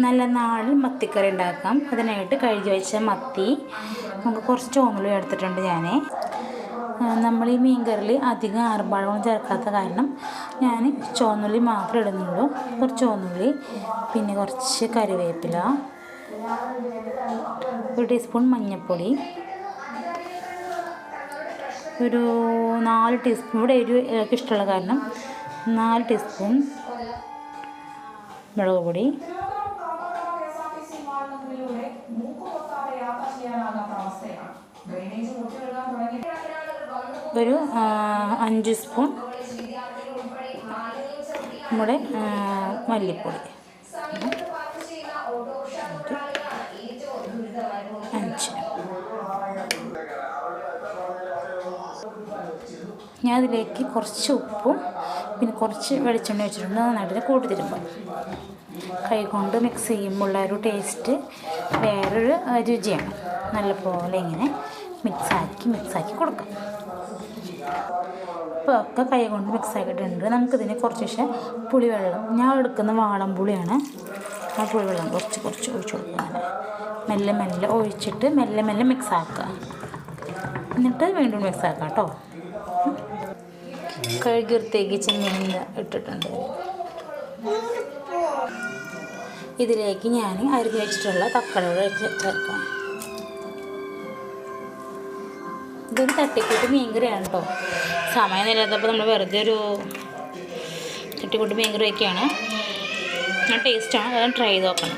നല്ല നാടൻ മത്തിക്കറി ഉണ്ടാക്കാം. അതിനായിട്ട് കഴുകി വെച്ച മത്തി നമുക്ക് കുറച്ച് ചുവന്നുള്ളി എടുത്തിട്ടുണ്ട്. നമ്മൾ ഈ മീൻകറിയിൽ അധികം ആർഭാടവും ചേർക്കാത്ത കാരണം ഞാൻ ചുവന്നുള്ളി മാത്രമേ ഇടുന്നുള്ളൂ. കുറച്ച് ചുവന്നുള്ളി, പിന്നെ കുറച്ച് കറിവേപ്പില, 1 ടീസ്പൂൺ മഞ്ഞൾപ്പൊടി, ഒരു 4 ടീസ്പൂൺ, ഇവിടെ എരിവ് ഇഷ്ടമുള്ള കാരണം 4 ടീസ്പൂൺ മുളക് പൊടി, ഒരു 5 സ്പൂൺ നമ്മുടെ മല്ലിപ്പൊടി, 5. ഞാൻ അതിലേക്ക് കുറച്ച് ഉപ്പും പിന്നെ കുറച്ച് വെളിച്ചെണ്ണ വെച്ചിട്ടുണ്ട്. നന്നായിട്ട് കൂട്ടി തരുമ്പോൾ കൈ കൊണ്ട് മിക്സ് ചെയ്യുമ്പോൾ ഉള്ള ഒരു ടേസ്റ്റ് വേറൊരു രുചിയാണ്. നല്ലപോലെ ഇങ്ങനെ മിക്സാക്കി കൊടുക്കാം. ഇപ്പോൾ ഒക്കെ കൈ കൊണ്ട് മിക്സ് ആക്കിയിട്ടുണ്ട്. നമുക്കിതിന് കുറച്ച് പുളിവെള്ളം, ഞാൻ എടുക്കുന്ന വാളംപുളിയാണ്. ആ പുളിവെള്ളം കുറച്ച് ഒഴിച്ച് കൊടുക്കുക. മെല്ലെ ഒഴിച്ചിട്ട് മെല്ലെ മിക്സ് ആക്കുക. എന്നിട്ട് വീണ്ടും മിക്സ് ആക്കാം കേട്ടോ. കഴുകി വൃത്തിയാക്കി ചെമ്മീൻ ഇട്ടിട്ടുണ്ട്. ഇതിലേക്ക് ഞാൻ അരിഞ്ഞ് വെച്ചിട്ടുള്ള തക്കാളികൾ ചേർക്കാം. ഇതൊരു തട്ടിക്കൂട്ട് മീൻകറിയാണ് കേട്ടോ. സമയം ഇല്ലാത്തപ്പോൾ നമ്മൾ വെറുതെ ഒരു തട്ടിക്കൂട്ട് മീൻകറി ഒക്കെയാണ്. ടേസ്റ്റാണ്, അതൊന്ന് ട്രൈ ചെയ്ത് നോക്കണം.